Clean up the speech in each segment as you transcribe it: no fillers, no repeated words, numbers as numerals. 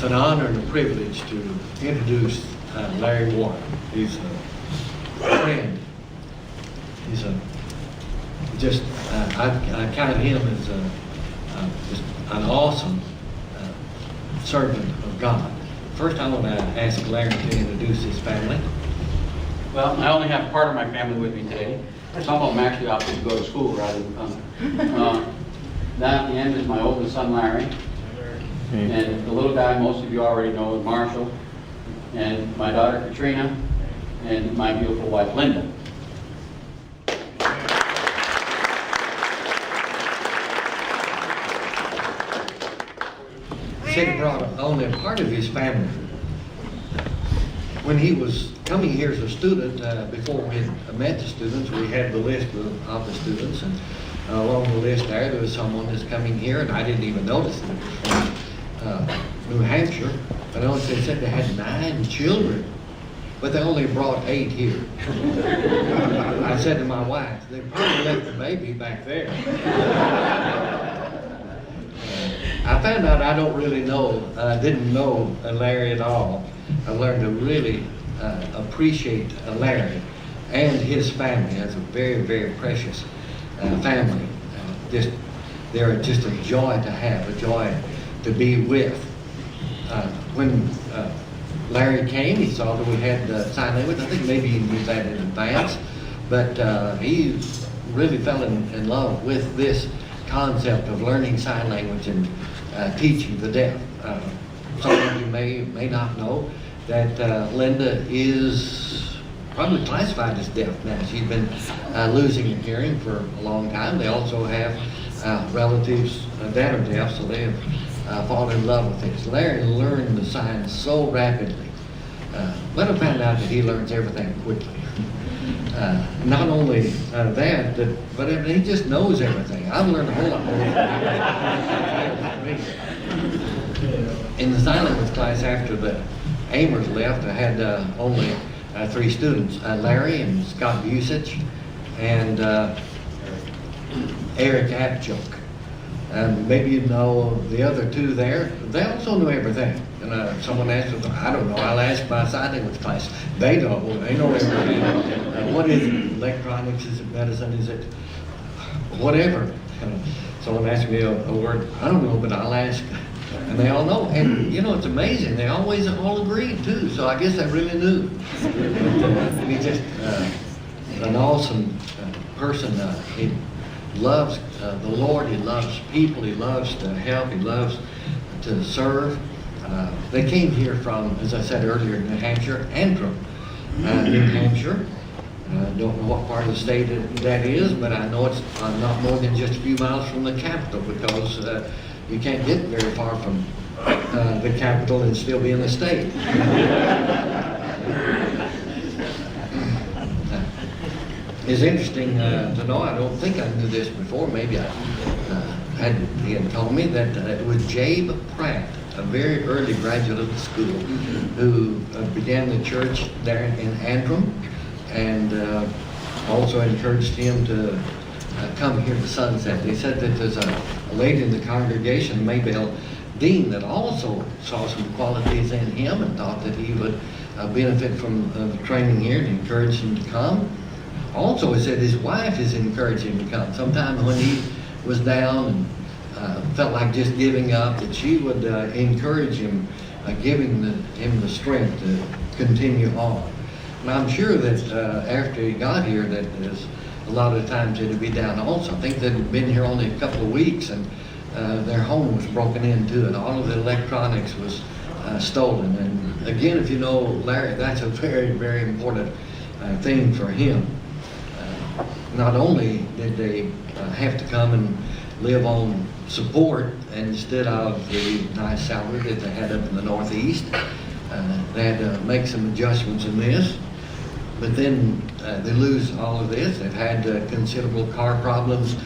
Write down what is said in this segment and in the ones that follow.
It's an honor and a privilege to introduce Larry Warren. He's a friend. He's I count him as just an awesome servant of God. First, I want to ask Larry to introduce his family. Well, I only have part of my family with me today. Some of them actually opted to go to school rather than come. Down at the end is my oldest son, Larry. And the little guy, most of you already know, is Marshall. And my daughter, Katrina. And my beautiful wife, Linda. Said he brought only a part of his family. When he was coming here as a student, before we had met the students, we had the list of the students, and along the list there was someone that's coming here, and I didn't even notice it was from New Hampshire. But they said they had 9 children, but they only brought 8 here. I said to my wife, they probably left the baby back there. I found out I don't really didn't know Larry at all. I learned to really appreciate Larry and his family as a very, very precious family. They're just a joy to have, a joy to be with. When Larry came, he saw that we had sign language. I think maybe he knew that in advance, but he really fell in love with this concept of learning sign language and teaching the deaf. Some of you may not know that Linda is probably classified as deaf now. She's been losing her hearing for a long time. They also have relatives that are deaf, so they have fallen in love with this. Larry learned the signs so rapidly, but I found out that he learns everything quickly. Not only that, but he just knows everything. I've learned a whole lot more. In the sign language class after the Amers left, I had only 3 students, Larry and Scott Busich and Eric Apchuk. And maybe you know the other 2 there. They also know everything. And someone asked them, I don't know, I'll ask my sign language class. They know everything. What is it? Electronics? Is it medicine? Is it whatever? Someone asked me a word, I don't know, but I'll ask. And they all know. And it's amazing. They always all agreed too. So I guess I really knew. But, he's just an awesome person. He loves the Lord. He loves people. He loves to help. He loves to serve. They came here from, as I said earlier, New Hampshire, Antrim, New Hampshire. Don't know what part of the state that is, but I know it's not more than just a few miles from the capital, because you can't get very far from the capital and still be in the state. It's interesting to know, I don't think I knew this before, maybe he had told me that it was Jabe Pratt, a very early graduate of the school, who began the church there in Antrim, and also encouraged him to come here to Sunset. They said that there's a lady in the congregation, Maybelle Dean, that also saw some qualities in him and thought that he would benefit from the training here and encouraged him to come. Also, he said his wife is encouraging him to come. Sometimes when he was down and felt like just giving up, that she would encourage him, giving him the strength to continue on. And I'm sure that after he got here, that there's a lot of times they'd be down also. I think they'd been here only a couple of weeks, and their home was broken into, and all of the electronics was stolen. And again, if you know Larry, that's a very, very important thing for him. Not only did they have to come and live on support instead of the nice salary that they had up in the Northeast, they had to make some adjustments in this. But then they lose all of this. They've had considerable car problems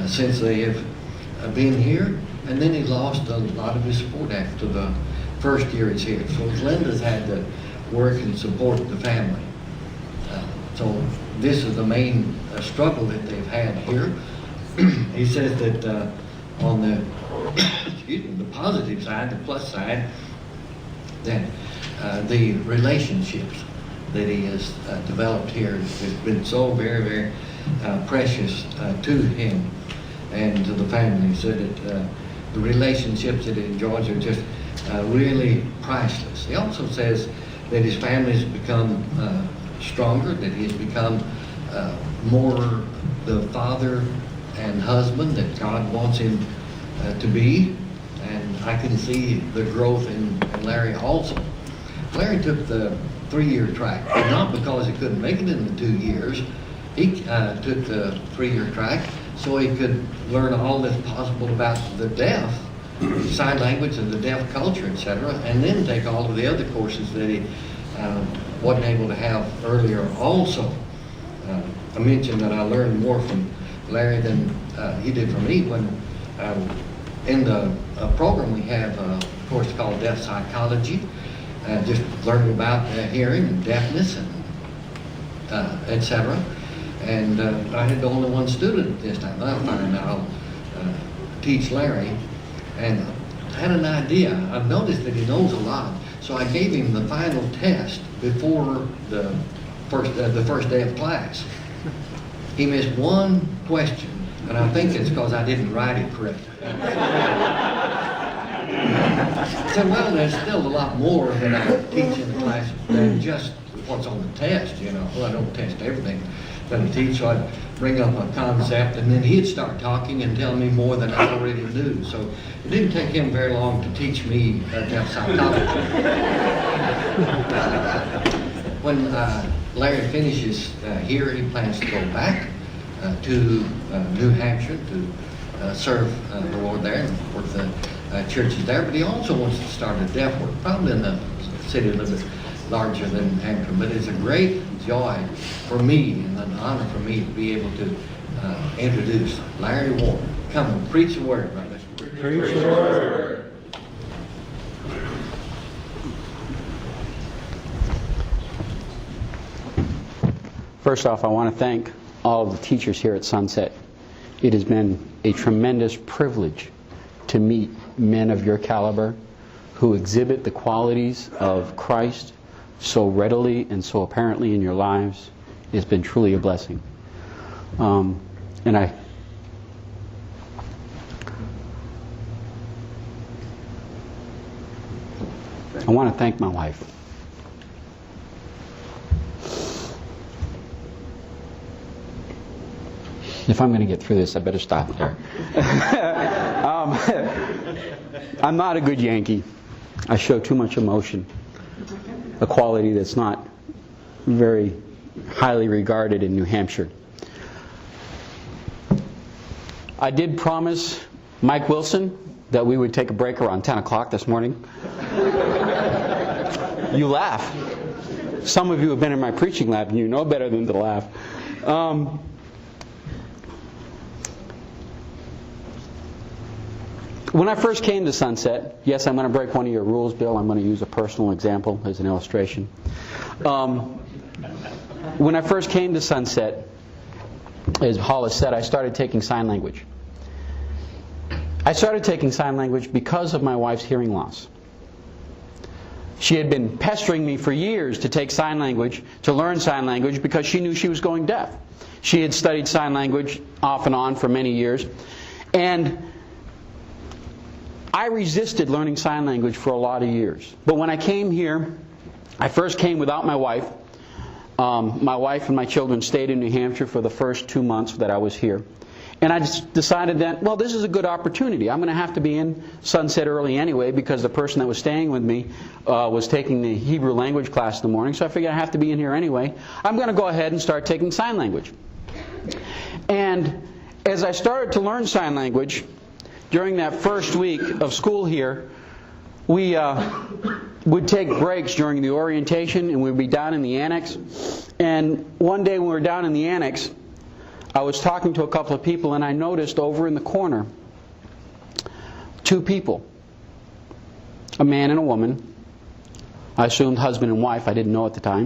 since they have been here. And then he lost a lot of his support after the first year he's here. So Linda's had to work and support the family. So this is the main struggle that they've had here. He says that on the, the positive side, the plus side, that the relationships that he has developed here has been so very, very precious to him and to the family, so that the relationships that he enjoys are just really priceless. He also says that his family has become stronger, that he has become more the father and husband that God wants him to be, and I can see the growth in Larry also. Larry took the 3-year track, but not because he couldn't make it in the 2 years. He took the 3-year track so he could learn all that's possible about the deaf, sign language and the deaf culture, etc., and then take all of the other courses that he wasn't able to have earlier also. I mentioned that I learned more from Larry than he did from me when in the program we have a course called Deaf Psychology, just learning about hearing and deafness and etc. And I had only one student this time. I find I'll teach Larry, and I had an idea. I've noticed that he knows a lot, so I gave him the final test before the first day of class. He missed one question, and I think it's because I didn't write it correctly. I said, well, there's still a lot more that I teach in the class than just what's on the test, you know. Well, I don't test everything that I teach, so I'd bring up a concept, and then he'd start talking and tell me more than I already knew. So it didn't take him very long to teach me deaf psychology. When Larry finishes here, he plans to go back to New Hampshire to serve the Lord there and work the churches there, but he also wants to start a deaf work, probably in a city a little bit larger than Hampton. But it's a great joy for me and an honor for me to be able to introduce Larry Warren. Come and preach the word, brother. Preach the word. First off, I want to thank all of the teachers here at Sunset. It has been a tremendous privilege to meet men of your caliber who exhibit the qualities of Christ so readily and so apparently in your lives. It's been truly a blessing. And I want to thank my wife. If I'm going to get through this, I better stop there. I'm not a good Yankee. I show too much emotion, a quality that's not very highly regarded in New Hampshire. I did promise Mike Wilson that we would take a break around 10 o'clock this morning. You laugh. Some of you have been in my preaching lab and you know better than to laugh. When I first came to Sunset, yes, I'm going to break one of your rules, Bill. I'm going to use a personal example as an illustration. When I first came to Sunset, as Hollis said, I started taking sign language. I started taking sign language because of my wife's hearing loss. She had been pestering me for years to take sign language, to learn sign language, because she knew she was going deaf. She had studied sign language off and on for many years. And I resisted learning sign language for a lot of years. But when I came here, I first came without my wife. My wife and my children stayed in New Hampshire for the first 2 months that I was here. And I just decided that, well, this is a good opportunity. I'm going to have to be in Sunset early anyway because the person that was staying with me was taking the Hebrew language class in the morning. So I figured I have to be in here anyway. I'm going to go ahead and start taking sign language. And as I started to learn sign language, during that first week of school here, we would take breaks during the orientation and we'd be down in the annex. And one day when we were down in the annex, I was talking to a couple of people and I noticed over in the corner 2 people, a man and a woman. I assumed husband and wife, I didn't know at the time.